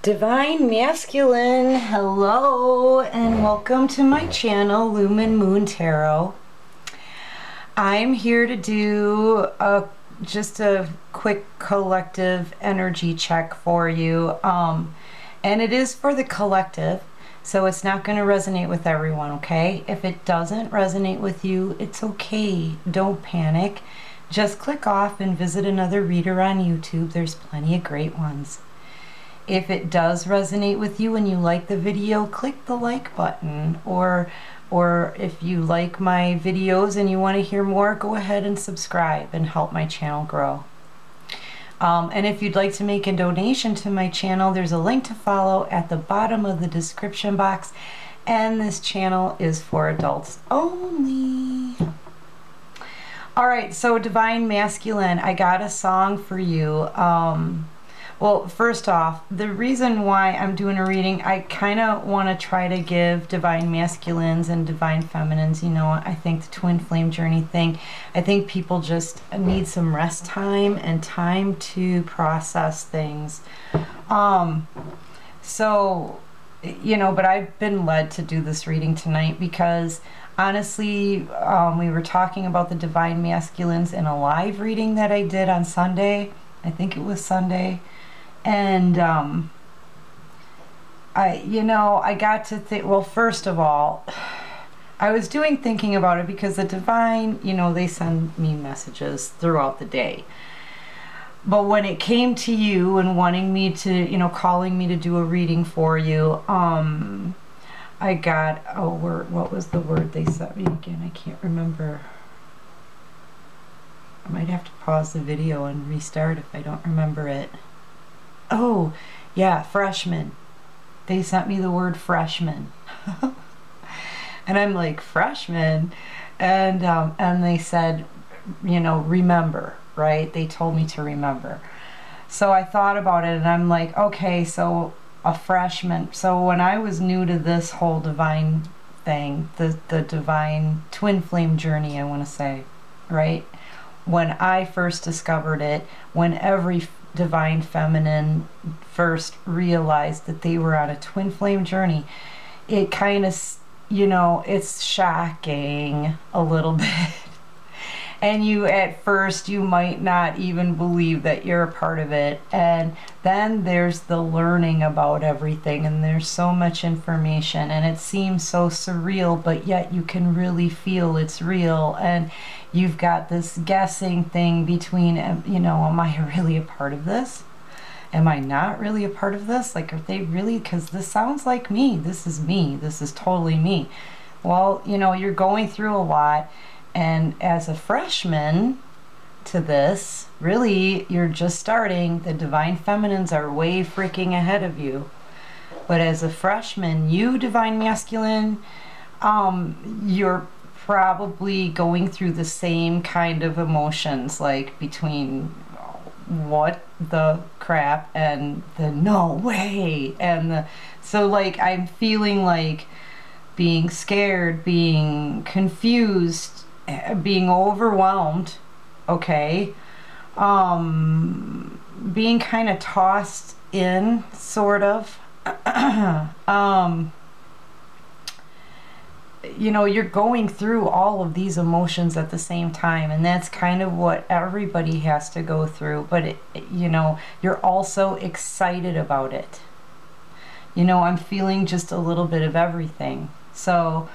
Divine Masculine, hello and welcome to my channel, Lumen Moon Tarot. I'm here to do just a quick collective energy check for you, and it is for the collective, so it's not going to resonate with everyone, okay? If it doesn't resonate with you, it's okay. Don't panic. Just click off and visit another reader on YouTube. There's plenty of great ones. If it does resonate with you and you like the video, click the like button, or if you like my videos and you want to hear more, go ahead and subscribe and help my channel grow. And if you'd like to make a donation to my channel, there's a link to follow at the bottom of the description box, and this channel is for adults only. Alright, so Divine Masculine, I got a song for you. Well, first off, the reason why I'm doing a reading, I kind of want to try to give Divine Masculines and Divine Feminines, you know, I think the twin flame journey thing, I think people just need some rest time and time to process things. So, you know, but I've been led to do this reading tonight because honestly, we were talking about the Divine Masculines in a live reading that I did on Sunday. I think it was Sunday. And I got to think, well, first of all, I was thinking about it because the Divine, you know, they send me messages throughout the day. But when it came to you and wanting me to, you know, calling me to do a reading for you, I got a word. What was the word they sent me again? I can't remember. I might have to pause the video and restart if I don't remember it. Oh, yeah, freshman. They sent me the word freshman. And I'm like, freshman? And they said, you know, remember, right? They told me to remember. So I thought about it and I'm like, okay, so a freshman. So when I was new to this whole divine thing, the divine twin flame journey, I want to say, right? When I first discovered it, when every Divine Feminine first realized that they were on a twin flame journey, it kind of, you know, it's shocking a little bit. And you, at first, you might not even believe that you're a part of it. And then there's the learning about everything, and there's so much information, and it seems so surreal, but yet you can really feel it's real. And you've got this guessing thing between, you know, am I really a part of this? Am I not really a part of this? Like, are they really? Because this sounds like me. This is me. This is totally me. Well, you know, you're going through a lot. And as a freshman to this, really, you're just starting. The Divine Feminines are way freaking ahead of you. But as a freshman, you, Divine Masculine, you're probably going through the same kind of emotions, like between what the crap and the no way. And so, like, I'm feeling like being scared, being confused, being overwhelmed, okay, being kind of tossed in, sort of, you know, you're going through all of these emotions at the same time, and that's kind of what everybody has to go through, but it, you know, you're also excited about it. You know, I'm feeling just a little bit of everything. So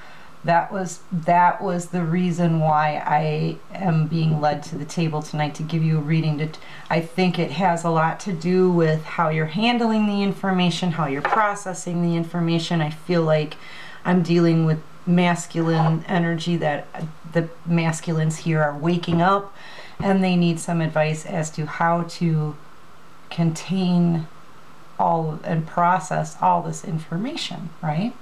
that was the reason why I am being led to the table tonight to give you a reading. I think it has a lot to do with how you're handling the information, how you're processing the information. I feel like I'm dealing with masculine energy, that the masculines here are waking up and they need some advice as to how to contain all and process all this information, right?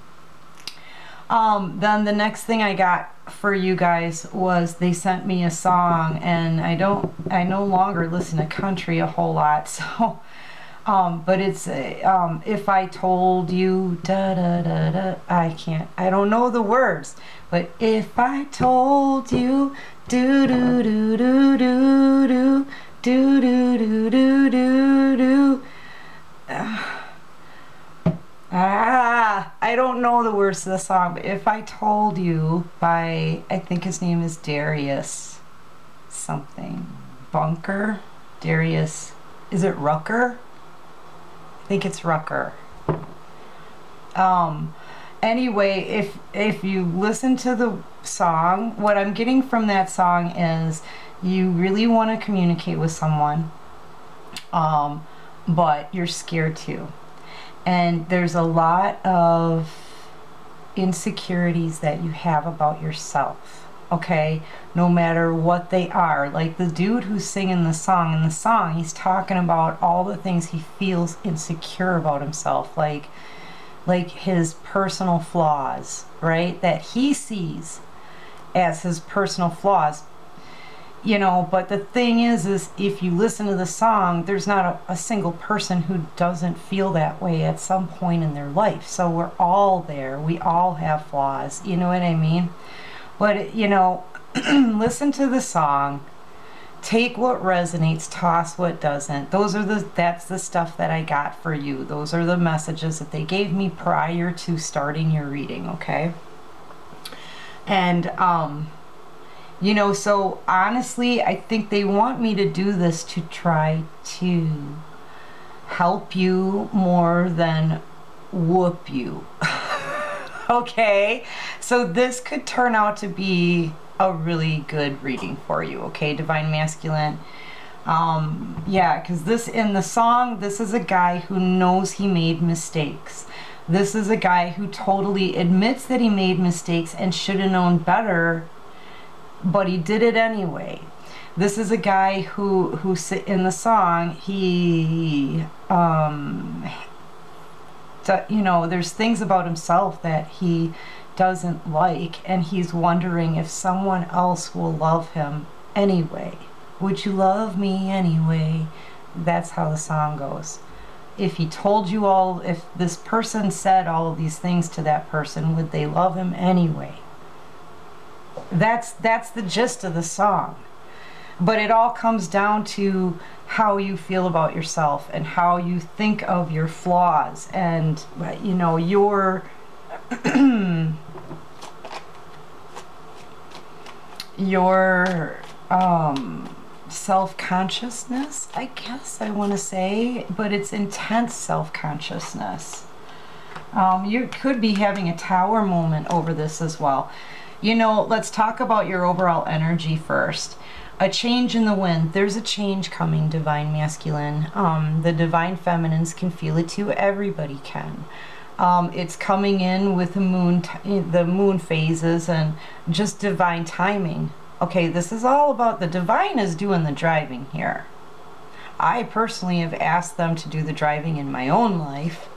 Then the next thing I got for you guys was they sent me a song, and I no longer listen to country a whole lot, so but it's if I told you da da da da, I don't know the words, but if I told you do do do do do do do do do do do do I don't know the words to the song, but if I told you by, I think his name is Darius something. Bunker? Darius. Is it Rucker? I think it's Rucker. Anyway, if you listen to the song, what I'm getting from that song is you really want to communicate with someone, but you're scared to. And there's a lot of insecurities that you have about yourself, okay? No matter what they are. Like the dude who's singing the song, in the song, he's talking about all the things he feels insecure about himself, like his personal flaws, right? That he sees as his personal flaws. You know, but the thing is if you listen to the song, there's not a single person who doesn't feel that way at some point in their life. So we're all there. We all have flaws. You know what I mean? But, you know, listen to the song. Take what resonates, toss what doesn't. That's the stuff that I got for you. Those are the messages that they gave me prior to starting your reading, okay? And, you know, so honestly, I think they want me to do this to try to help you more than whoop you. Okay? So this could turn out to be a really good reading for you, okay, Divine Masculine? Yeah, because this, in the song, this is a guy who knows he made mistakes. This is a guy who totally admits that he made mistakes and should have known better, but he did it anyway. This is a guy who in the song, he, you know, there's things about himself that he doesn't like, and he's wondering if someone else will love him anyway. Would you love me anyway? That's how the song goes. If he told you all, if this person said all of these things to that person, would they love him anyway? That's the gist of the song. But it all comes down to how you feel about yourself and how you think of your flaws and, you know, your your self-consciousness, I guess I want to say, but it's intense self-consciousness. You could be having a tower moment over this as well. You know, let's talk about your overall energy first. A change in the wind. There's a change coming, Divine Masculine. The Divine Feminines can feel it too. Everybody can. It's coming in with the moon phases and just divine timing. Okay, this is all about the divine is doing the driving here. I personally have asked them to do the driving in my own life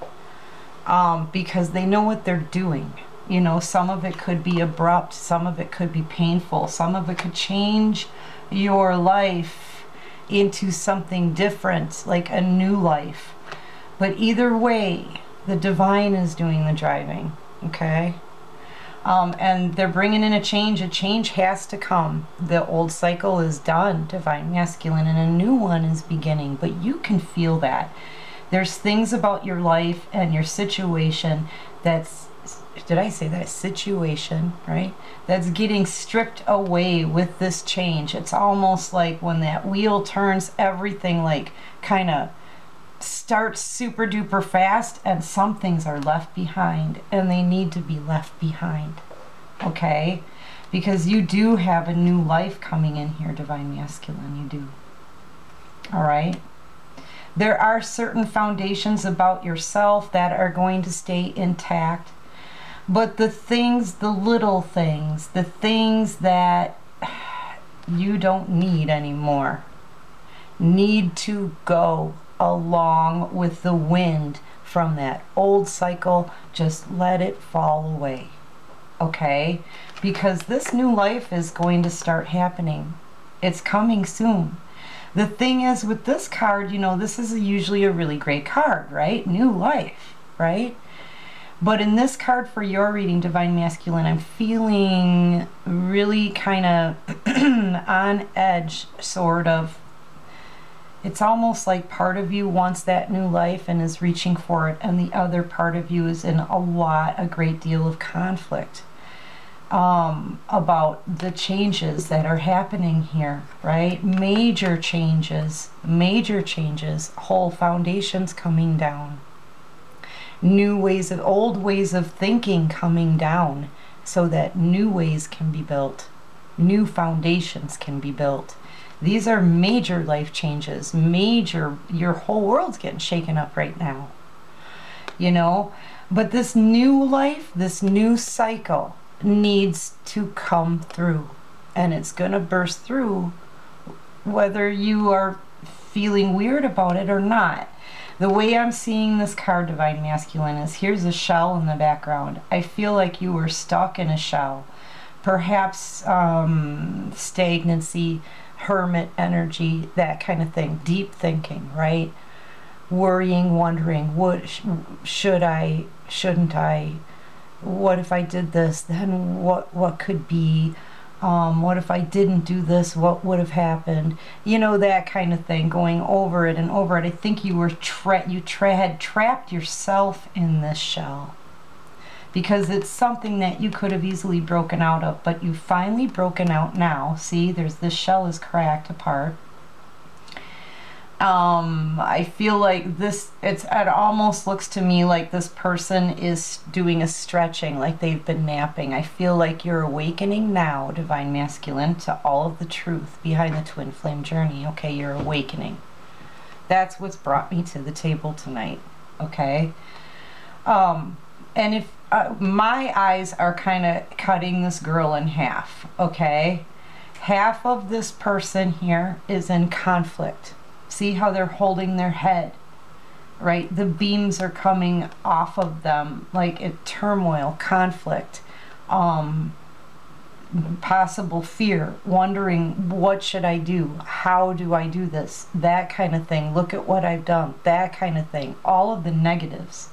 because they know what they're doing. You know, some of it could be abrupt, some of it could be painful, some of it could change your life into something different, like a new life. But either way, the divine is doing the driving, okay? And they're bringing in a change. A change has to come. The old cycle is done, Divine Masculine, and a new one is beginning. But you can feel that. There's things about your life and your situation that's, did I say that? Situation, right? That's getting stripped away with this change. It's almost like when that wheel turns, everything like kind of starts super duper fast and some things are left behind and they need to be left behind, okay? Because you do have a new life coming in here, Divine Masculine, you do. All right? There are certain foundations about yourself that are going to stay intact, but the things, the little things, the things that you don't need anymore need to go along with the wind from that old cycle. Just let it fall away, okay? Because this new life is going to start happening. It's coming soon. The thing is with this card, you know, this is usually a really great card, right? New life, right? But in this card for your reading, Divine Masculine, I'm feeling really kind of on edge, sort of. It's almost like part of you wants that new life and is reaching for it, and the other part of you is in a great deal of conflict about the changes that are happening here, right? Major changes, whole foundations coming down, old ways of thinking coming down, so that new ways can be built, new foundations can be built. These are major life changes, your whole world's getting shaken up right now, you know? But this new life, this new cycle needs to come through, and it's gonna burst through whether you are feeling weird about it or not. The way I'm seeing this card, Divine Masculine, is here's a shell in the background. I feel like you were stuck in a shell. Perhaps stagnancy, hermit energy, that kind of thing. Deep thinking, right? Worrying, wondering, should I, shouldn't I? What if I did this? Then what could be? What if I didn't do this? What would have happened? You know, that kind of thing, going over it and over it. I think you were had trapped yourself in this shell, because it's something that you could have easily broken out of, but you've finally broken out now. See, this shell is cracked apart. I feel like it almost looks to me like this person is doing a stretching, like they've been napping. I feel like you're awakening now, Divine Masculine, to all of the truth behind the twin flame journey. Okay, you're awakening. That's what's brought me to the table tonight. Okay. And if my eyes are kind of cutting this girl in half, okay? Half of this person here is in conflict. See how they're holding their head, right? The beams are coming off of them, like turmoil, conflict, possible fear, wondering, what should I do? How do I do this? That kind of thing. Look at what I've done. That kind of thing. All of the negatives.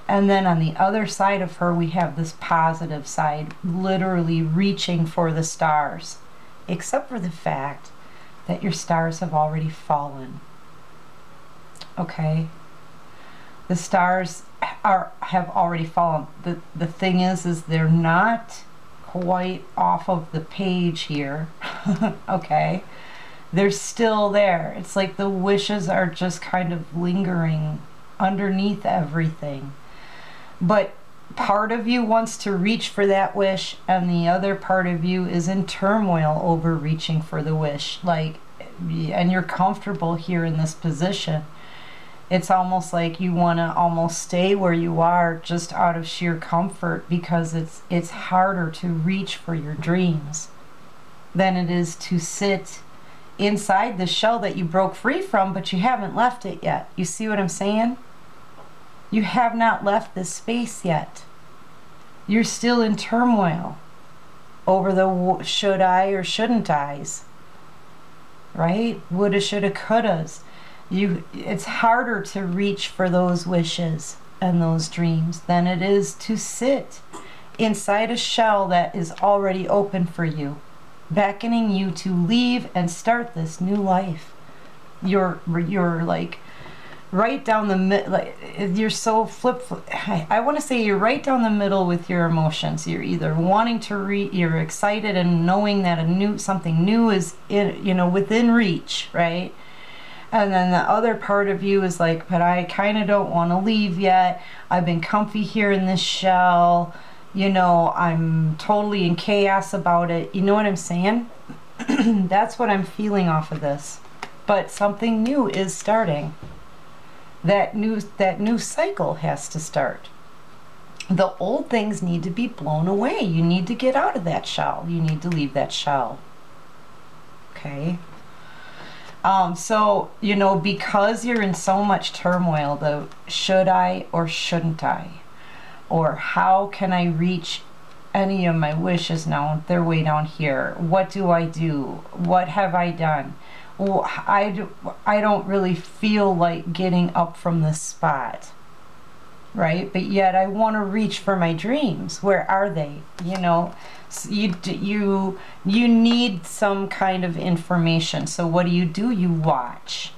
And then on the other side of her, we have this positive side, literally reaching for the stars, except for the fact that your stars have already fallen. Okay? The stars have already fallen. The thing is they're not quite off of the page here. Okay? They're still there. It's like the wishes are just kind of lingering underneath everything. But part of you wants to reach for that wish, and the other part of you is in turmoil over reaching for the wish. Like, and you're comfortable here in this position. It's almost like you want to almost stay where you are just out of sheer comfort, because it's harder to reach for your dreams than it is to sit inside the shell that you broke free from, but you haven't left it yet. You see what I'm saying? You have not left this space yet. You're still in turmoil over the should I or shouldn't I's, right? Woulda, shoulda, couldas. It's harder to reach for those wishes and those dreams than it is to sit inside a shell that is already open for you, beckoning you to leave and start this new life. You're like right down the middle. Like, you're so I want to say you're right down the middle with your emotions. You're either wanting to you're excited and knowing that something new is within reach, right? And then the other part of you is like, but I kind of don't want to leave yet. I've been comfy here in this shell. I'm totally in chaos about it. You know what I'm saying? That's what I'm feeling off of this. But something new is starting. That new cycle has to start. The old things need to be blown away. You need to get out of that shell. You need to leave that shell. Okay? So, because you're in so much turmoil, the should I or shouldn't I? Or how can I reach any of my wishes now? They're way down here. What do I do? What have I done? Well, I don't really feel like getting up from this spot, right? But yet I want to reach for my dreams. Where are they? So you need some kind of information. So what do? You watch.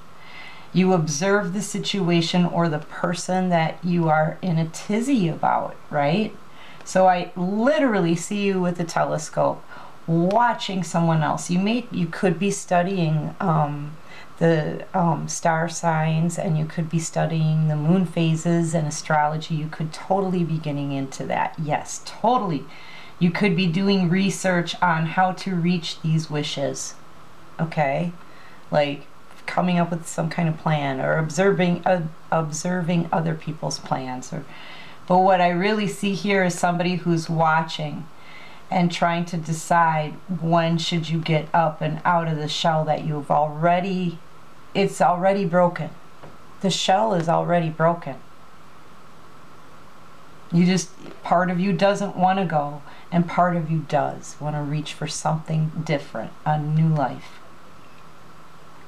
You observe the situation or the person that you are in a tizzy about, right? So I literally see you with a telescope watching someone else. You could be studying the star signs, and you could be studying the moon phases and astrology. You could totally be getting into that. Yes, totally. You could be doing research on how to reach these wishes. Okay? Like coming up with some kind of plan, or observing other people's plans. But what I really see here is somebody who's watching and trying to decide when should you get up and out of the shell that you've already, it's already broken. The shell is already broken. You just, part of you doesn't want to go, and part of you does want to reach for something different, a new life.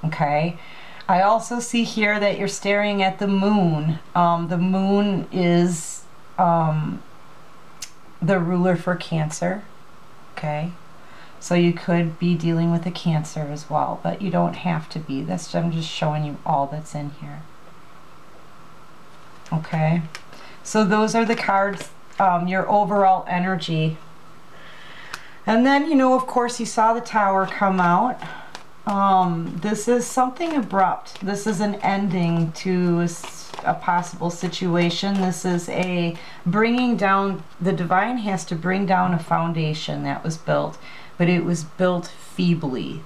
Okay? I also see here that you're staring at the moon. The moon is the ruler for Cancer. Okay? So you could be dealing with a Cancer as well, but you don't have to be. I'm just showing you all that's in here. Okay? So those are the cards, your overall energy. And then, you know, of course, you saw the Tower come out. This is something abrupt. This is an ending to a possible situation. This is a bringing down, the divine has to bring down a foundation that was built, but it was built feebly.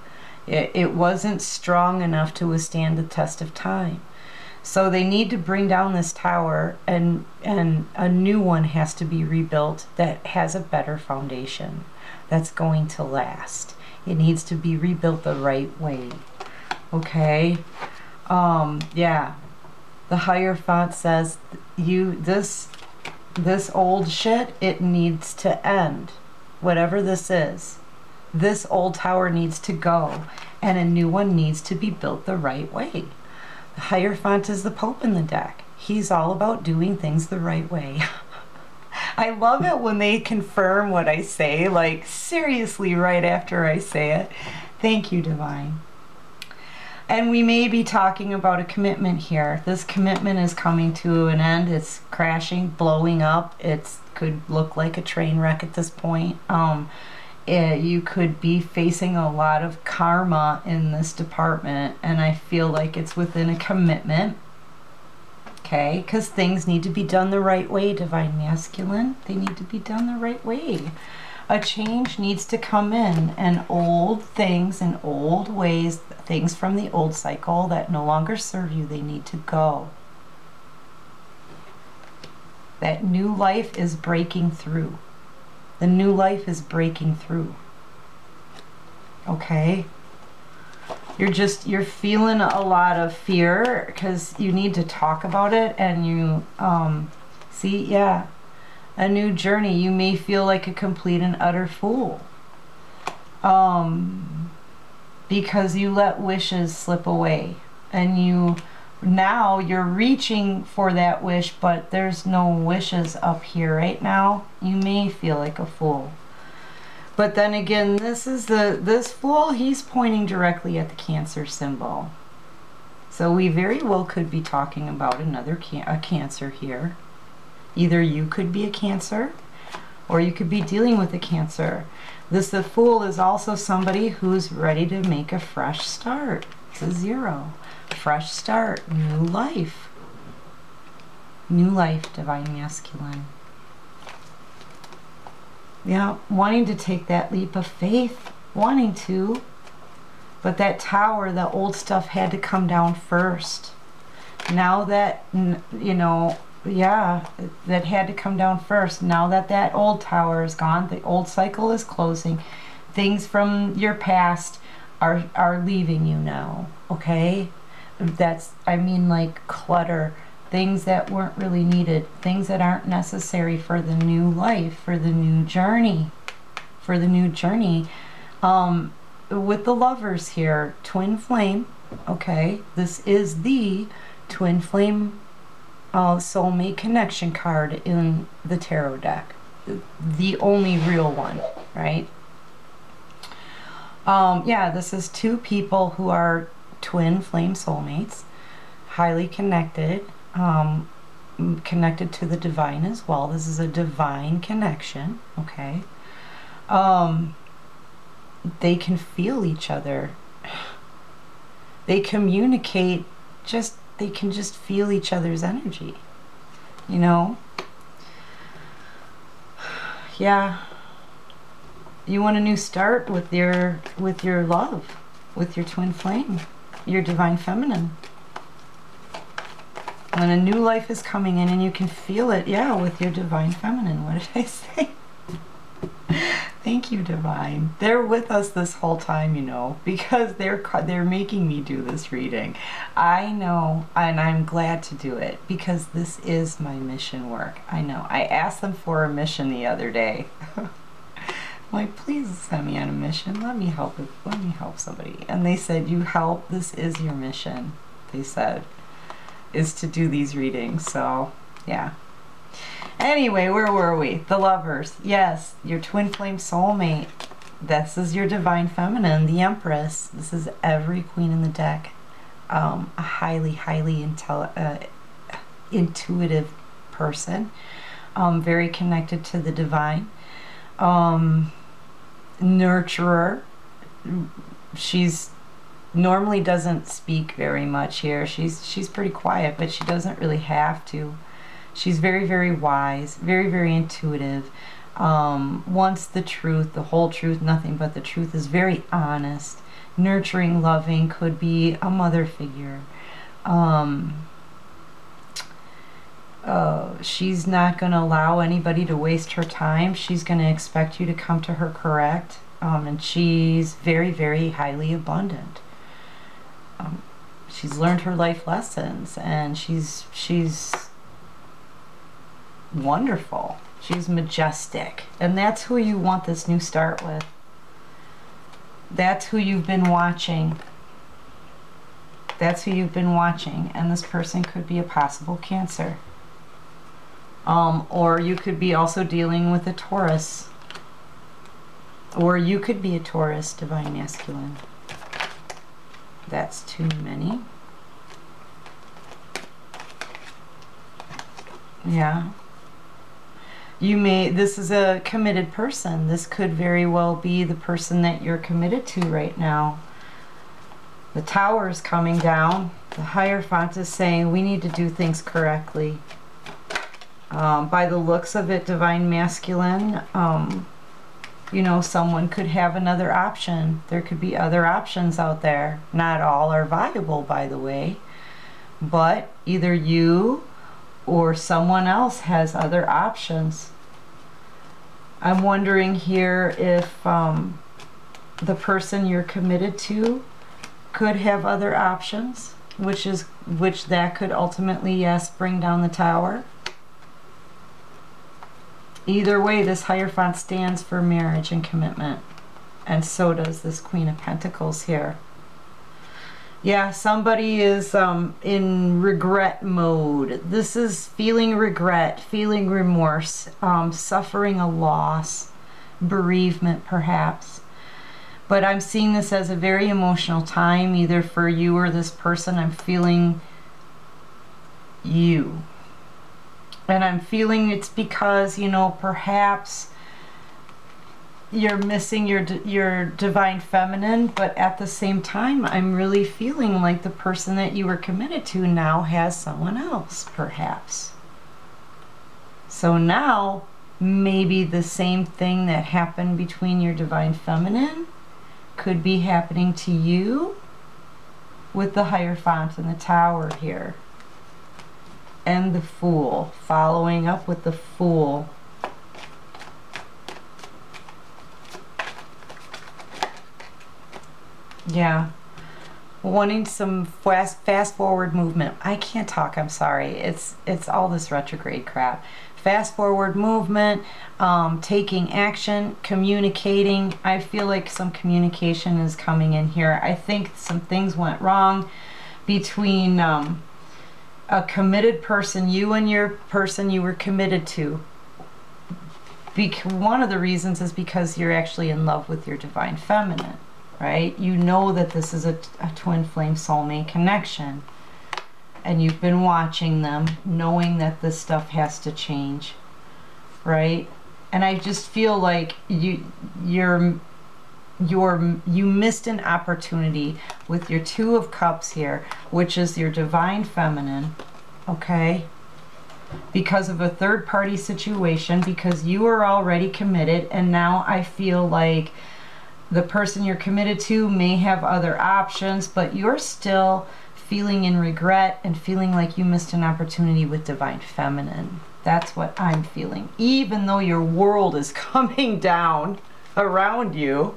It wasn't strong enough to withstand the test of time. So they need to bring down this tower, and a new one has to be rebuilt that has a better foundation, that's going to last. It needs to be rebuilt the right way. Okay? Yeah. The Hierophant says this old shit, it needs to end. Whatever this is. This old tower needs to go, and a new one needs to be built the right way. The Hierophant is the Pope in the deck. He's all about doing things the right way. I love it when they confirm what I say, like seriously right after I say it. Thank you, Divine. And we may be talking about a commitment here. This commitment is coming to an end. It's crashing, blowing up. It could look like a train wreck at this point. You could be facing a lot of karma in this department, and I feel like it's within a commitment. Okay, because things need to be done the right way, Divine Masculine. They need to be done the right way. A change needs to come in, and old things and old ways, things from the old cycle that no longer serve you, they need to go. That new life is breaking through. The new life is breaking through. Okay? You're feeling a lot of fear because you need to talk about it, and you see, yeah, a new journey. You may feel like a complete and utter fool because you let wishes slip away, and now you're reaching for that wish, but there's no wishes up here right now. You may feel like a fool. But then again, this fool, he's pointing directly at the Cancer symbol. So we very well could be talking about a Cancer here. Either you could be a Cancer, or you could be dealing with a Cancer. The fool is also somebody who's ready to make a fresh start. It's a 0. Fresh start, new life. New life, Divine Masculine. Yeah, wanting to take that leap of faith, wanting to, but that tower, the old stuff had to come down first. Now that, you know, yeah, that had to come down first. Now that that old tower is gone, the old cycle is closing, things from your past are leaving you now, okay? That's, I mean, like clutter. Things that weren't really needed, things that aren't necessary for the new life, for the new journey, With the Lovers here, twin flame, okay, this is the twin flame soulmate connection card in the tarot deck, the only real one, right? Yeah, this is two people who are twin flame soulmates. highly connected, connected to the divine as well. This is a divine connection, okay? They can feel each other. They communicate, they can just feel each other's energy, you know? Yeah. You want a new start with your love, with your twin flame, your divine feminine. When a new life is coming in and you can feel it, yeah, with your divine feminine. What did I say? Thank you, divine. They're with us this whole time, you know, because they're making me do this reading. I know, and I'm glad to do it because this is my mission work. I know. I asked them for a mission the other day. I'm like, please send me on a mission. Let me help somebody. And they said, you help. This is your mission. They said, is to do these readings. So, yeah. Anyway, where were we? The lovers. Yes, your twin flame soulmate. This is your divine feminine, the Empress. This is every queen in the deck. A highly intuitive person. Very connected to the divine. Nurturer. She's normally doesn't speak very much here. She's pretty quiet, but she doesn't really have to. She's very, very wise, very, very intuitive, wants the truth, the whole truth, nothing but the truth, is very honest, nurturing, loving, could be a mother figure. She's not going to allow anybody to waste her time. She's going to expect you to come to her correct, and she's very, very highly abundant. She's learned her life lessons, and she's wonderful. She's majestic, and that's who you want this new start with. That's who you've been watching. That's who you've been watching, and this person could be a possible Cancer. Or you could be also dealing with a Taurus. Or you could be a Taurus, divine masculine. That's too many. Yeah. This is a committed person. This could very well be the person that you're committed to right now. The Tower is coming down. The Hierophant is saying we need to do things correctly. By the looks of it, divine masculine, you know, someone could have another option. There could be other options out there. Not all are viable, by the way. But either you or someone else has other options. I'm wondering here if the person you're committed to could have other options, which that could ultimately, yes, bring down the Tower. Either way, this Hierophant stands for marriage and commitment, and so does this Queen of Pentacles here. Yeah, somebody is in regret mode. This is feeling regret, feeling remorse, suffering a loss, bereavement perhaps. But I'm seeing this as a very emotional time, either for you or this person. I'm feeling you. And I'm feeling it's because, you know, perhaps you're missing your divine feminine, but at the same time, I'm really feeling like the person that you were committed to now has someone else, perhaps. So now, maybe the same thing that happened between your divine feminine could be happening to you with the Hierophant and the Tower here. And the Fool, following up with the Fool. Yeah, wanting some fast forward movement. I can't talk, I'm sorry. It's all this retrograde crap. Fast forward movement, taking action, communicating. I feel like some communication is coming in here. I think some things went wrong between a committed person, you and your person you were committed to. One of the reasons is because you're actually in love with your divine feminine. Right? You know that this is a twin flame soulmate connection. and you've been watching them, knowing that this stuff has to change, right? And I just feel like you missed an opportunity with your Two of Cups here, which is your divine feminine, okay? Because of a third-party situation, because you are already committed, and now I feel like the person you're committed to may have other options, but you're still feeling in regret and feeling like you missed an opportunity with divine feminine. That's what I'm feeling. Even though your world is coming down around you,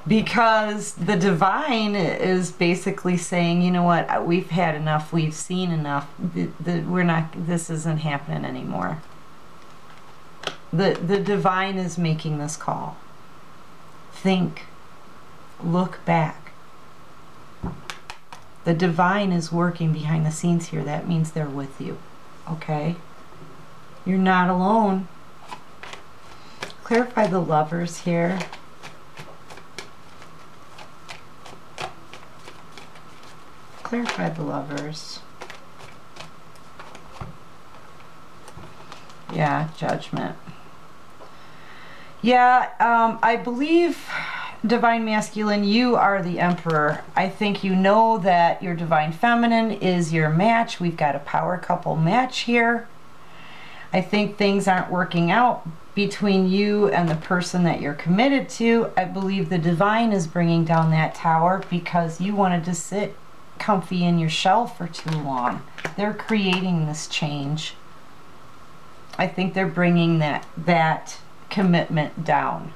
because the divine is basically saying, you know what, we've had enough, we've seen enough, this isn't happening anymore. The divine is making this call. Think, look back. The divine is working behind the scenes here. That means they're with you, okay? You're not alone. Clarify the Lovers here. Clarify the Lovers. Yeah, Judgment. Yeah, I believe, Divine Masculine, you are the Emperor. I think you know that your Divine Feminine is your match. We've got a power couple match here. I think things aren't working out between you and the person that you're committed to. I believe the Divine is bringing down that tower because you wanted to sit comfy in your shell for too long. They're creating this change. I think they're bringing that commitment down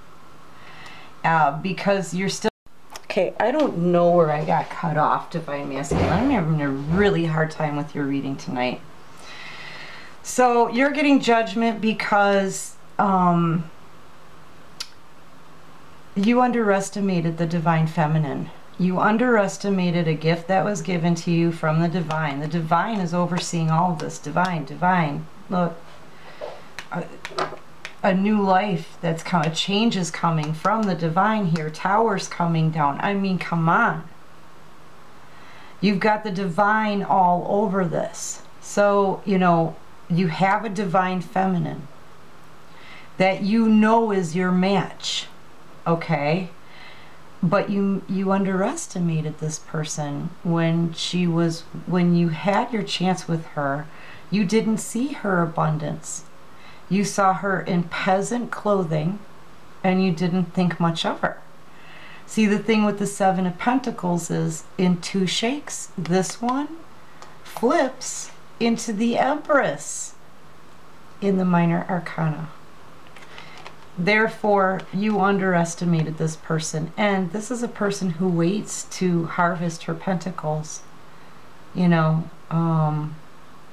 because you're still okay. I don't know where I got cut off, Divine Masculine. I'm having a really hard time with your reading tonight. So you're getting Judgment because you underestimated the Divine Feminine. You underestimated a gift that was given to you from the Divine. The Divine is overseeing all of this. Divine, look, a new life that's coming, a change is coming from the Divine here. Towers coming down. I mean, come on. You've got the Divine all over this. So, you know, you have a Divine Feminine that you know is your match, okay? But you underestimated this person when you had your chance with her. You didn't see her abundance. You saw her in peasant clothing and you didn't think much of her. See, the thing with the Seven of Pentacles is in two shakes. This one flips into the Empress in the Minor Arcana. Therefore, you underestimated this person. And this is a person who waits to harvest her pentacles. You know,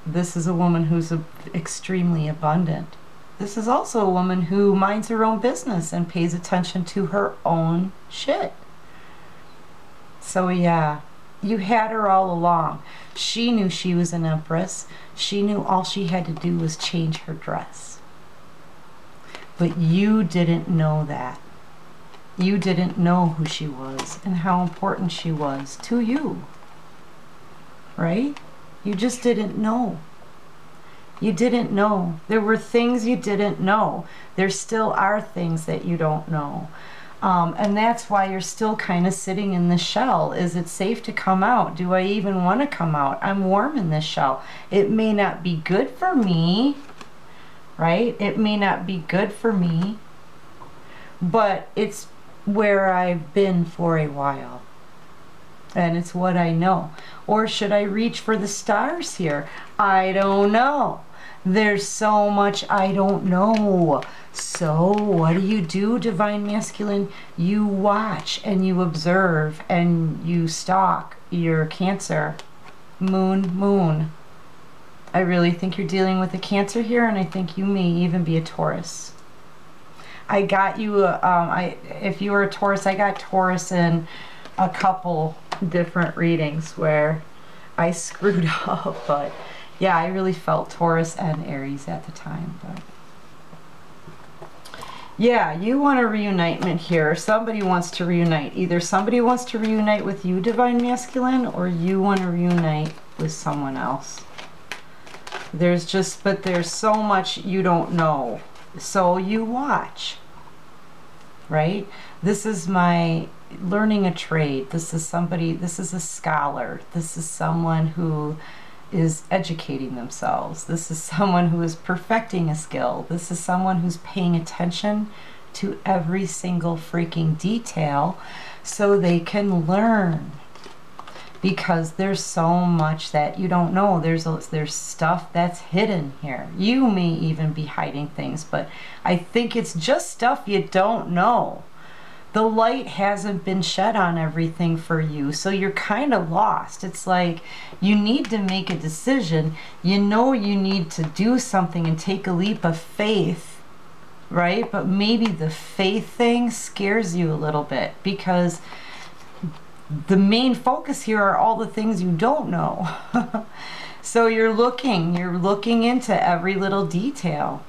this is a woman who's extremely abundant. This is also a woman who minds her own business and pays attention to her own shit. So yeah, you had her all along. She knew she was an Empress. She knew all she had to do was change her dress. But you didn't know that. You didn't know who she was and how important she was to you. Right? You just didn't know. You didn't know. There were things you didn't know. There still are things that you don't know. And that's why you're still kind of sitting in the shell. Is it safe to come out? Do I even want to come out? I'm warm in this shell. It may not be good for me, right? It may not be good for me, but it's where I've been for a while. And it's what I know. Or should I reach for the stars here? I don't know. There's so much I don't know. So what do, Divine Masculine? You watch and you observe and you stalk your Cancer. Moon. I really think you're dealing with a Cancer here, and I think you may even be a Taurus. I got you, if you were a Taurus, I got Taurus in a couple different readings where I screwed up, but yeah, I really felt Taurus and Aries at the time. But yeah, you want a reunitement here. Somebody wants to reunite. Either somebody wants to reunite with you, Divine Masculine, or you want to reunite with someone else. There's just, but there's so much you don't know. So you watch, right? This is my learning a trade. This is somebody, this is a scholar. This is someone who is educating themselves. This is someone who is perfecting a skill. This is someone who's paying attention to every single freaking detail so they can learn. Because there's so much that you don't know. There's stuff that's hidden here. You may even be hiding things, but I think it's just stuff you don't know. The light hasn't been shed on everything for you, so you're kind of lost. It's like you need to make a decision. You know you need to do something and take a leap of faith, right? But maybe the faith thing scares you a little bit because the main focus here are all the things you don't know. So you're looking into every little detail.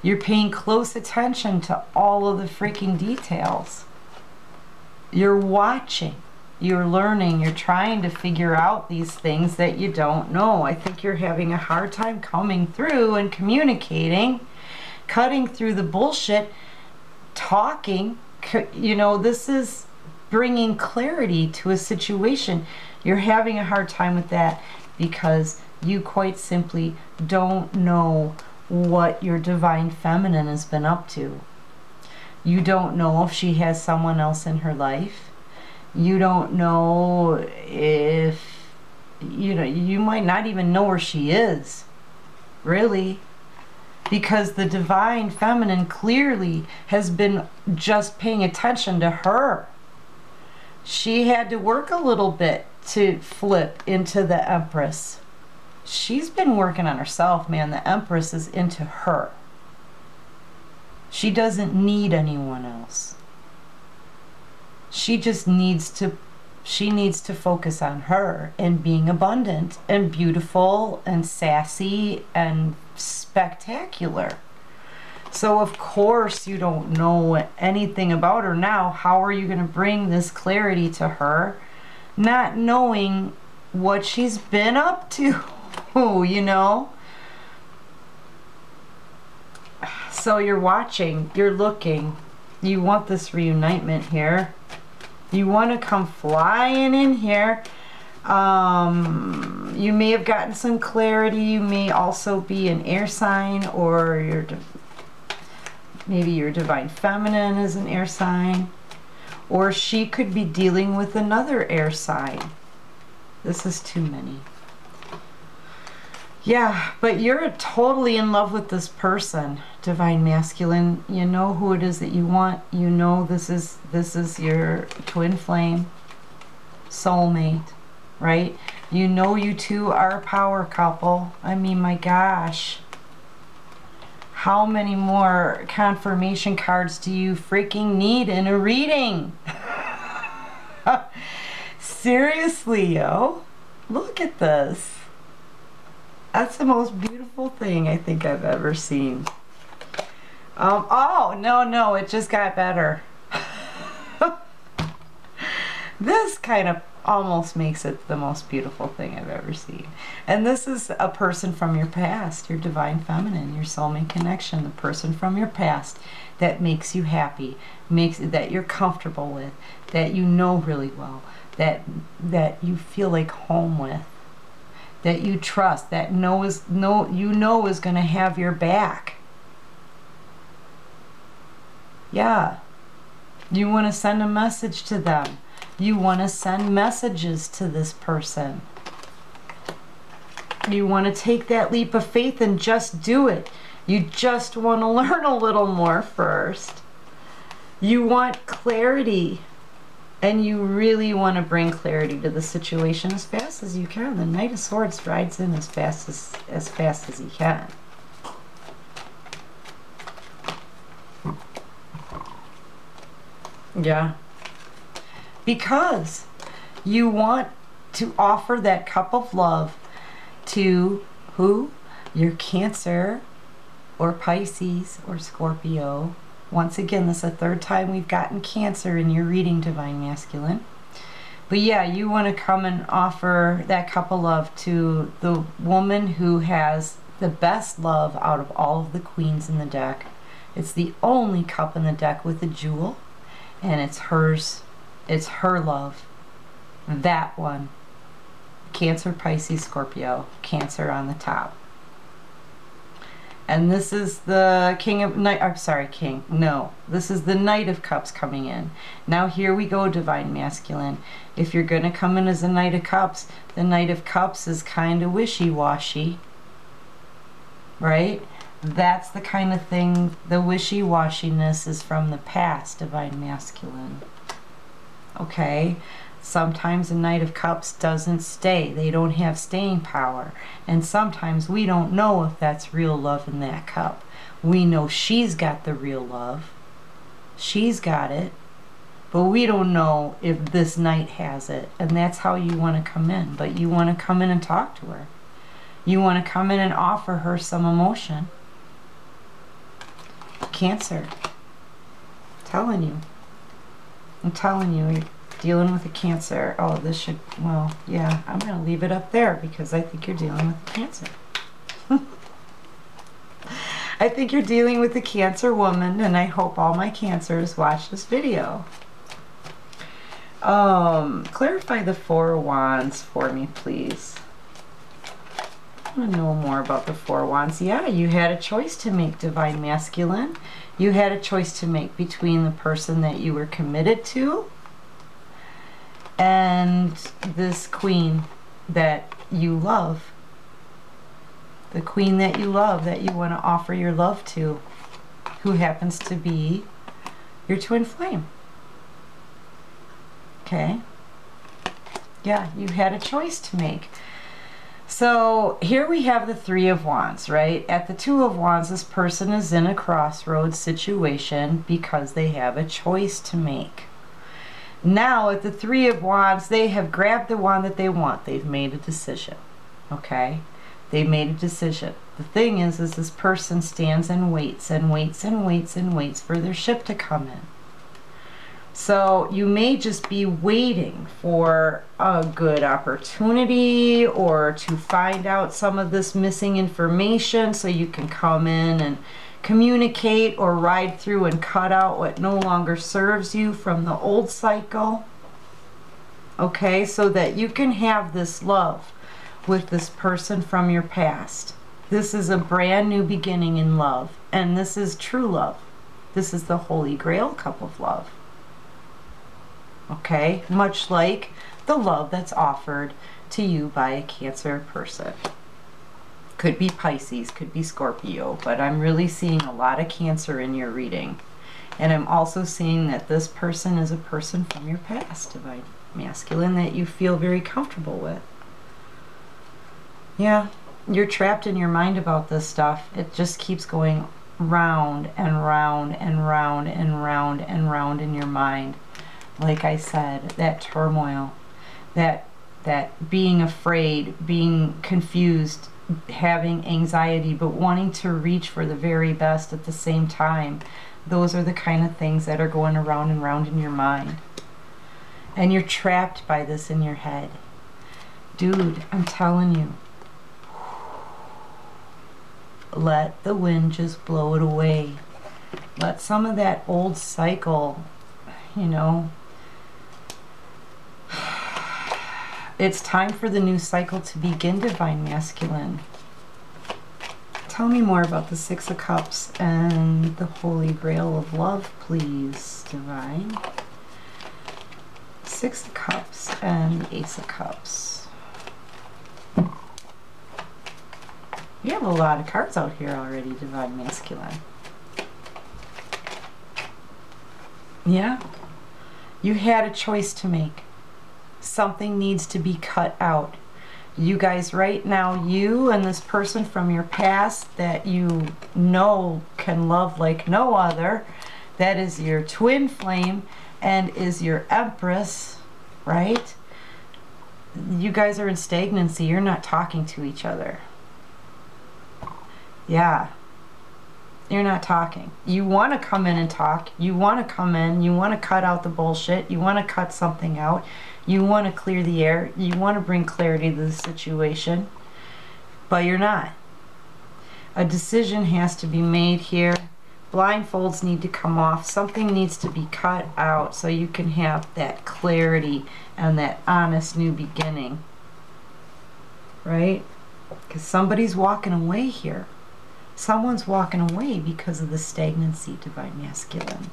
You're paying close attention to all of the freaking details. You're watching, you're learning, you're trying to figure out these things that you don't know. I think you're having a hard time coming through and communicating, cutting through the bullshit, talking. You know, this is bringing clarity to a situation. You're having a hard time with that because you quite simply don't know what your divine feminine has been up to. You don't know if she has someone else in her life. You don't know if, you know, you might not even know where she is, really, because the divine feminine clearly has been just paying attention to her. She had to work a little bit to flip into the Empress. She's been working on herself, man. The Empress is into her. She doesn't need anyone else. She just needs to, she needs to focus on her and being abundant and beautiful and sassy and spectacular. So of course you don't know anything about her now. How are you going to bring this clarity to her, not knowing what she's been up to, you know? So you're watching, you're looking, you want this reunitement here. You want to come flying in here. You may have gotten some clarity. You may also be an air sign, or maybe your divine feminine is an air sign, or she could be dealing with another air sign. This is too many. Yeah, but you're totally in love with this person, divine masculine. You know who it is that you want. You know this is your twin flame, soulmate, right? You know you two are a power couple. I mean, my gosh. How many more confirmation cards do you freaking need in a reading? Seriously, yo. Look at this. That's the most beautiful thing I think I've ever seen. Oh, no, it just got better. This kind of almost makes it the most beautiful thing I've ever seen. And this is a person from your past, your divine feminine, your soulmate connection, the person from your past that makes you happy, that you're comfortable with, that you know really well, that you feel like home with, that you trust, that you know is going to have your back. Yeah. You want to send a message to them. You want to send messages to this person. You want to take that leap of faith and just do it. You just want to learn a little more first. You want clarity. And you really want to bring clarity to the situation as fast as you can. The Knight of Swords rides in as fast as he can. Yeah. Because you want to offer that cup of love to who? Your Cancer or Pisces or Scorpio. Once again, this is the third time we've gotten Cancer in your reading, divine masculine. But yeah, you want to come and offer that cup of love to the woman who has the best love out of all of the queens in the deck. It's the only cup in the deck with a jewel, and it's hers. It's her love. That one. Cancer, Pisces, Scorpio. Cancer on the top. And this is the King of Night. I'm sorry, King. No, this is the Knight of Cups coming in. Now here we go, Divine Masculine. If you're going to come in as a Knight of Cups, the Knight of Cups is kind of wishy-washy. Right? That's the kind of thing, the wishy-washiness is from the past, Divine Masculine. Okay? Sometimes a Knight of Cups doesn't stay. They don't have staying power. And sometimes we don't know if that's real love in that cup. We know she's got the real love. She's got it. But we don't know if this Knight has it. And that's how you want to come in. But you want to come in and talk to her. You want to come in and offer her some emotion. Cancer. I'm telling you, you're dealing with a Cancer. Oh, this should, well, yeah, I'm going to leave it up there because I think you're dealing with a Cancer. I think you're dealing with a Cancer woman, and I hope all my Cancers watch this video. Clarify the Four of Wands for me, please. I want to know more about the Four of Wands. Yeah, you had a choice to make, Divine Masculine. You had a choice to make between the person that you were committed to and this queen that you love. The queen that you love, that you want to offer your love to, who happens to be your twin flame. Okay? Yeah, you had a choice to make. So here we have the Three of Wands, right? At the Two of Wands, this person is in a crossroads situation because they have a choice to make. Now at the Three of Wands, they have grabbed the one that they want. They've made a decision, okay? They made a decision. The thing is this person stands and waits and waits and waits and waits for their ship to come in. So you may just be waiting for a good opportunity or to find out some of this missing information so you can come in and communicate or ride through and cut out what no longer serves you from the old cycle. Okay, so that you can have this love with this person from your past. This is a brand new beginning in love, and this is true love. This is the Holy Grail cup of love. Okay, much like the love that's offered to you by a Cancer person. Could be Pisces, could be Scorpio, but I'm really seeing a lot of Cancer in your reading. And I'm also seeing that this person is a person from your past, Divine Masculine, that you feel very comfortable with. Yeah, you're trapped in your mind about this stuff. It just keeps going round and round and round and round and round in your mind. Like I said, that turmoil, that being afraid, being confused, having anxiety, but wanting to reach for the very best at the same time. Those are the kind of things that are going around and round in your mind. And you're trapped by this in your head. Dude, I'm telling you. Let the wind just blow it away. Let some of that old cycle, you know, it's time for the new cycle to begin, Divine Masculine. Tell me more about the Six of Cups and the Holy Grail of Love, please, Divine. Six of Cups and the Ace of Cups. You have a lot of cards out here already, Divine Masculine. Yeah. You had a choice to make. Something needs to be cut out. You guys right now, you and this person from your past that you know can love like no other, that is your twin flame and is your Empress, right? You guys are in stagnancy. You're not talking to each other. Yeah. You're not talking. You want to come in and talk. You want to come in. You want to cut out the bullshit. You want to cut something out. You want to clear the air. You want to bring clarity to the situation. But you're not. A decision has to be made here. Blindfolds need to come off. Something needs to be cut out so you can have that clarity and that honest new beginning. Right? Because somebody's walking away here. Someone's walking away because of the stagnancy, Divine Masculine.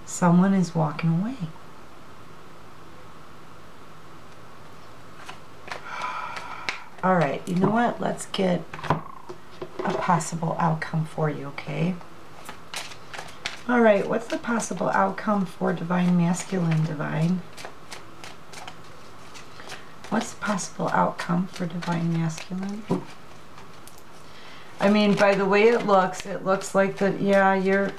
Someone is walking away. All right, you know what? Let's get a possible outcome for you, okay? All right, what's the possible outcome for Divine Masculine, Divine? What's the possible outcome for Divine Masculine? I mean, by the way it looks like that, yeah, you're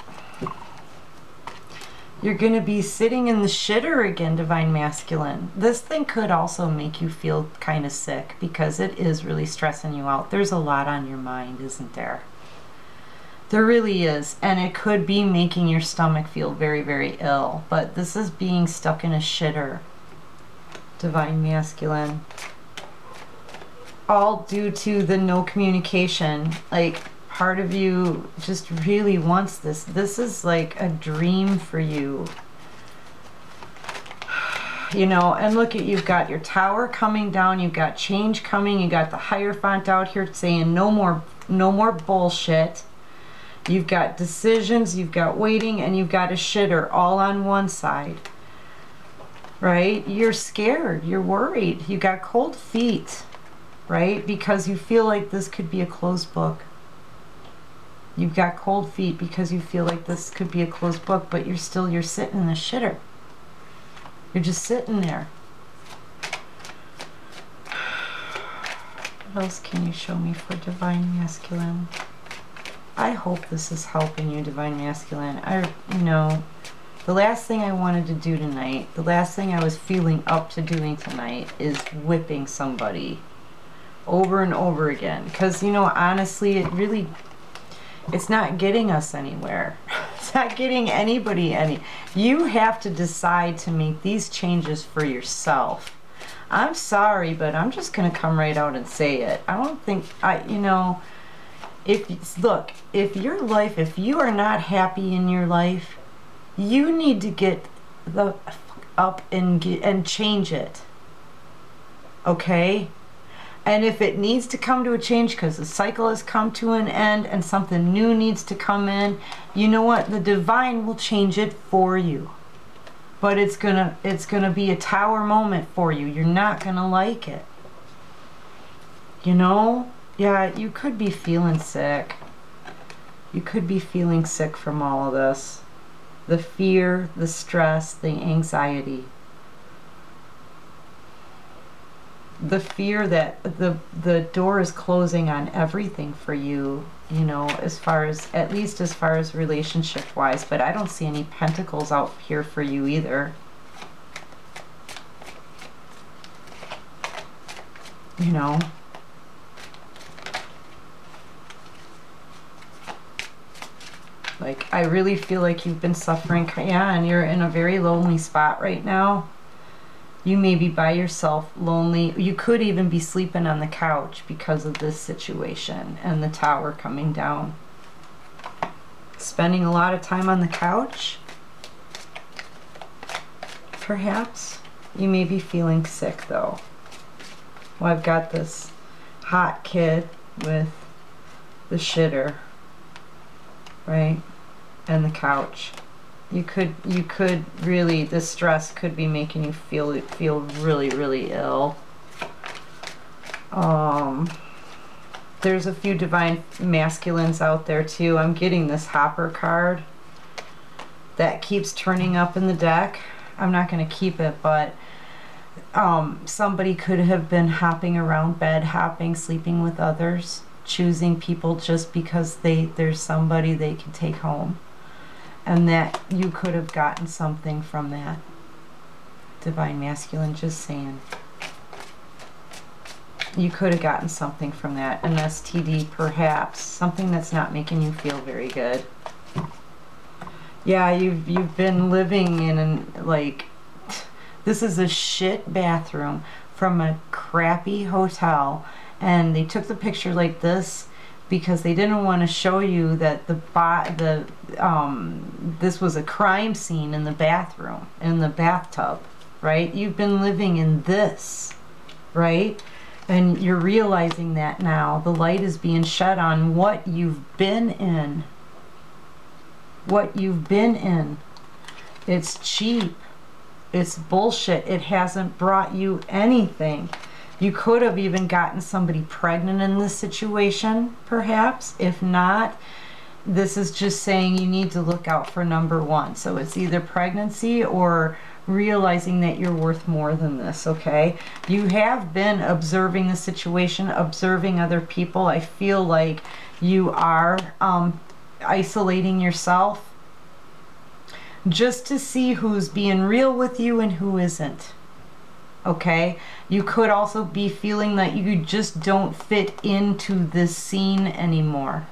going to be sitting in the shitter again, Divine Masculine. This thing could also make you feel kind of sick because it is really stressing you out. There's a lot on your mind, isn't there? There really is, and it could be making your stomach feel very, very ill, but this is being stuck in a shitter, Divine Masculine. All due to the no communication. Like, part of you just really wants this. This is like a dream for you. You know, and look at, you've got your Tower coming down, you've got change coming, you got the Hierophant out here saying no more bullshit. You've got decisions, you've got waiting, and you've got a shitter all on one side. Right? You're scared, you're worried, you got cold feet, right? Because you feel like this could be a closed book. You've got cold feet because you feel like this could be a closed book, but you're sitting in the shitter. You're just sitting there. What else can you show me for Divine Masculine? I hope this is helping you, Divine Masculine. You know, the last thing I wanted to do tonight, the last thing I was feeling up to doing tonight is whipping somebody over and over again. Because, you know, honestly, it's not getting us anywhere. It's not getting anybody any. You have to decide to make these changes for yourself. I'm sorry, but I'm just going to come right out and say it. I don't think, you know, look, if you are not happy in your life, you need to get up and change it. Okay? And if it needs to come to a change because the cycle has come to an end and something new needs to come in, you know what? The divine will change it for you. But it's gonna be a Tower moment for you. You're not gonna like it. You know? Yeah, you could be feeling sick. You could be feeling sick from all of this. The fear, the stress, the anxiety. The fear that the door is closing on everything for you, you know, at least as far as relationship wise, but I don't see any Pentacles out here for you either. You know. Like, I really feel like you've been suffering, yeah, and you're in a very lonely spot right now. You may be by yourself, lonely. You could even be sleeping on the couch because of this situation and the Tower coming down. Spending a lot of time on the couch, perhaps. You may be feeling sick, though. Well, I've got this hot kid with the shitter, right? And the couch. You could really, the stress could be making you feel really, really ill. There's a few Divine Masculines out there too. I'm getting this Hopper card that keeps turning up in the deck. I'm not going to keep it, but somebody could have been hopping around, bed hopping, sleeping with others, choosing people just because there's somebody they can take home. And that you could have gotten something from that. Divine Masculine, just saying. You could have gotten something from that. An STD, perhaps. Something that's not making you feel very good. Yeah, you've been living in an, like, this is a shit bathroom from a crappy hotel, and they took the picture like this because they didn't want to show you that this was a crime scene in the bathroom, in the bathtub, right? You've been living in this, right? And you're realizing that now. The light is being shed on what you've been in. What you've been in. It's cheap. It's bullshit. It hasn't brought you anything. You could have even gotten somebody pregnant in this situation, perhaps. If not, this is just saying you need to look out for number one. So it's either pregnancy or realizing that you're worth more than this, okay? You have been observing the situation, observing other people. I feel like you are isolating yourself just to see who's being real with you and who isn't, okay? You could also be feeling that you just don't fit into this scene anymore.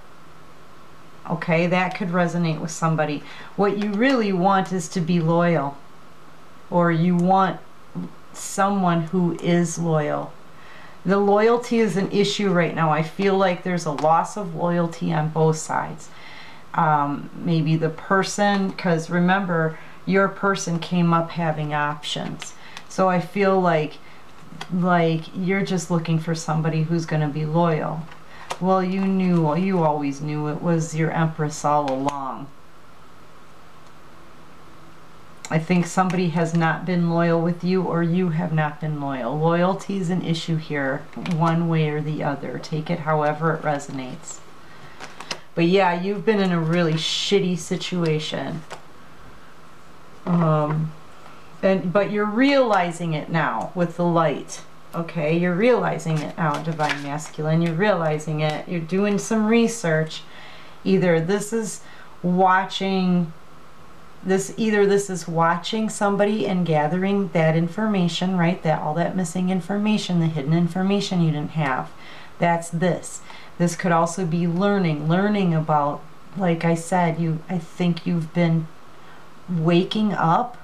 Okay, that could resonate with somebody. What you really want is to be loyal, or you want someone who is loyal. The loyalty is an issue right now. I feel like there's a loss of loyalty on both sides. Maybe the person, because remember, your person came up having options. So I feel like you're just looking for somebody who's going to be loyal. Well, you always knew it was your Empress all along. I think somebody has not been loyal with you, or you have not been loyal. Loyalty is an issue here, one way or the other. Take it however it resonates. But yeah, you've been in a really shitty situation. But you're realizing it now with the light. Okay, you're realizing it now, Divine Masculine. You're realizing it. You're doing some research. Either this is watching somebody and gathering that information, right? That all that missing information, the hidden information you didn't have. That's this. This could also be learning about, like I said, I think you've been waking up.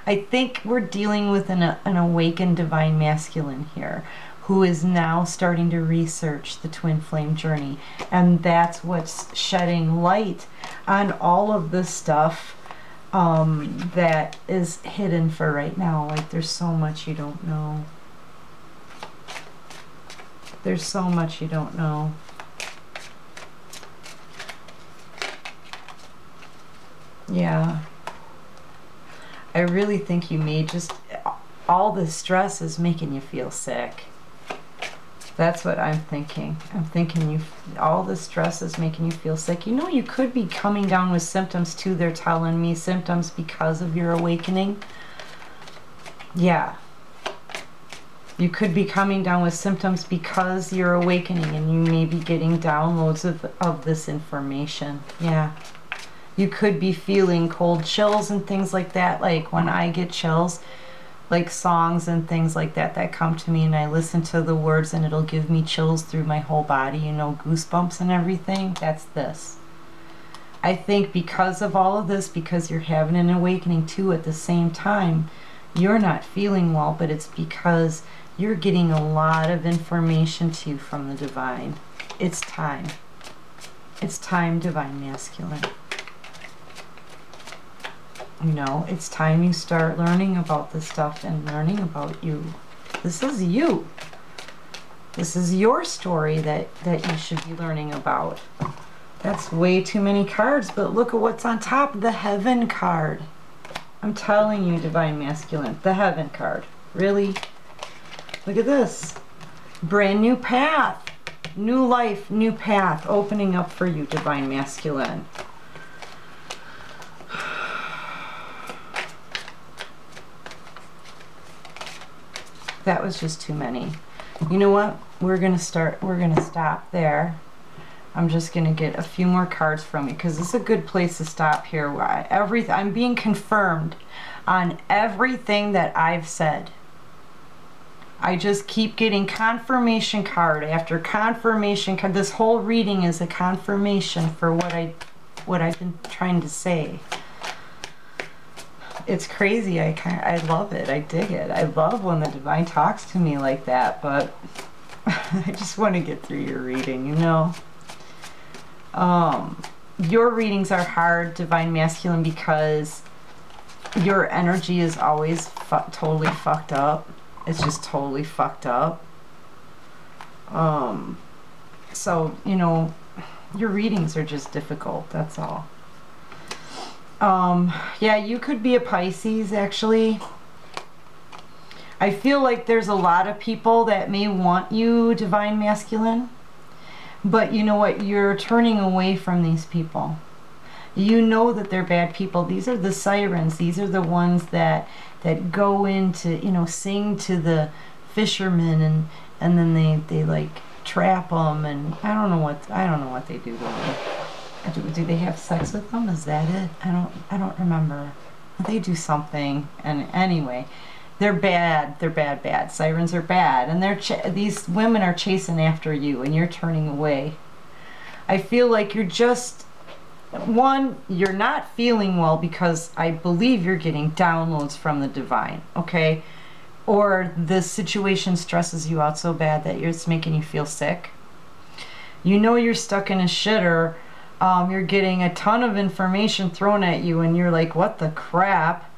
I think we're dealing with an awakened Divine Masculine here, who is now starting to research the twin flame journey, and that's what's shedding light on all of the stuff that is hidden for right now. Like, there's so much you don't know. There's so much you don't know. Yeah. I really think you may just, all the stress is making you feel sick. That's what I'm thinking. I'm thinking all the stress is making you feel sick. You know, you could be coming down with symptoms too. They're telling me symptoms because of your awakening. Yeah. You could be coming down with symptoms because you're awakening, and you may be getting downloads of this information. Yeah. You could be feeling cold chills and things like that. Like when I get chills, like songs and things like that come to me, and I listen to the words and it'll give me chills through my whole body, you know, goosebumps and everything. That's this. I think because of all of this, because you're having an awakening too at the same time, you're not feeling well, but it's because you're getting a lot of information to you from the divine. It's time. It's time, Divine Masculine. You know, it's time you start learning about this stuff and learning about you. This is you. This is your story that you should be learning about. That's way too many cards, but look at what's on top. The Heaven card. I'm telling you, Divine Masculine, the Heaven card. Really? Look at this. Brand new path. New life, new path opening up for you, Divine Masculine. That was just too many. You know what? We're gonna stop there. I'm just gonna get a few more cards from you, because it's a good place to stop here. I'm being confirmed on everything that I've said. I just keep getting confirmation card after confirmation card. This whole reading is a confirmation for what I've been trying to say. It's crazy. I love it. I dig it. I love when the divine talks to me like that, but I just want to get through your reading, you know. Your readings are hard, Divine Masculine, because your energy is always totally fucked up. It's just totally fucked up. So, you know, your readings are just difficult, that's all. Yeah, you could be a Pisces, actually. I feel like there's a lot of people that may want you, Divine Masculine, but you know what? You're turning away from these people. You know that they're bad people. These are the sirens. These are the ones that go into, you know, sing to the fishermen, and then they like trap them, and I don't know what they do to them. Do they have sex with them? Is that it? I don't remember. They do something, and anyway, they're bad. They're bad. Sirens are bad, and these women are chasing after you, and you're turning away. I feel like you're just, one, you're not feeling well because I believe you're getting downloads from the divine, okay? Or this situation stresses you out so bad that it's making you feel sick. You know you're stuck in a shitter. You're getting a ton of information thrown at you, and you're like, what the crap?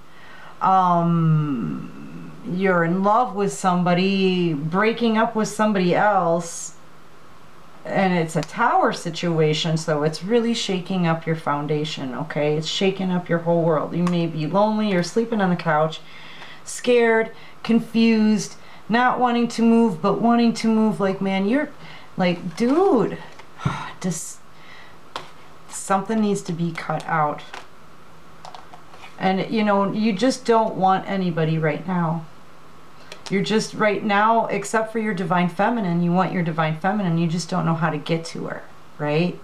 You're in love with somebody, breaking up with somebody else, and it's a tower situation, so it's really shaking up your foundation, okay? It's shaking up your whole world. You may be lonely, you're sleeping on the couch, scared, confused, not wanting to move, but wanting to move. Like, man, you're like, dude, just something needs to be cut out. And, you know, you just don't want anybody right now. You're just, right now, except for your Divine Feminine, you want your Divine Feminine, you just don't know how to get to her, right?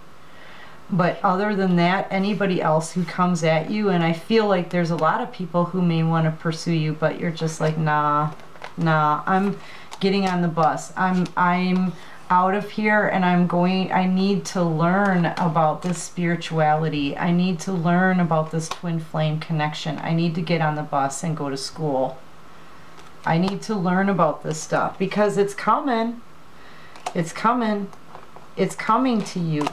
But other than that, anybody else who comes at you, and I feel like there's a lot of people who may want to pursue you, but you're just like, nah, I'm getting on the bus. I'm out of here, and I need to learn about this spirituality. I need to learn about this twin flame connection. I need to get on the bus and go to school. I need to learn about this stuff because it's coming. It's coming. It's coming to you.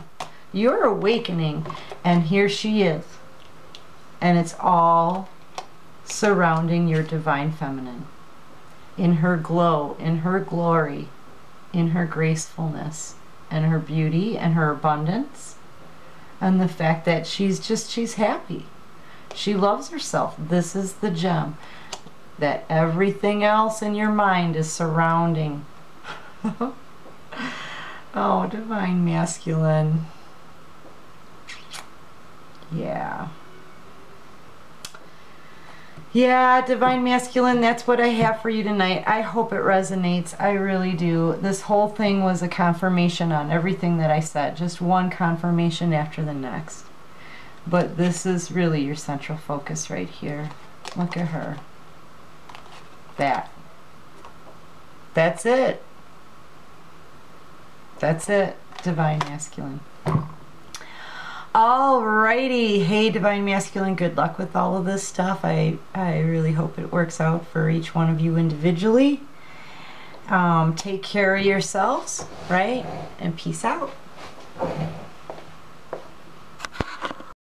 You're awakening, and here she is. And it's all surrounding your Divine Feminine. In her glow, in her glory, in her gracefulness, and her beauty, and her abundance, and the fact that she's happy. She loves herself. This is the gem that everything else in your mind is surrounding. Oh, Divine Masculine. Yeah. Yeah, Divine Masculine, that's what I have for you tonight. I hope it resonates. I really do. This whole thing was a confirmation on everything that I said. Just one confirmation after the next. But this is really your central focus right here. Look at her. That's it. That's it, Divine Masculine. Alrighty. Hey, Divine Masculine, good luck with all of this stuff. I really hope it works out for each one of you individually. Take care of yourselves, right? And peace out.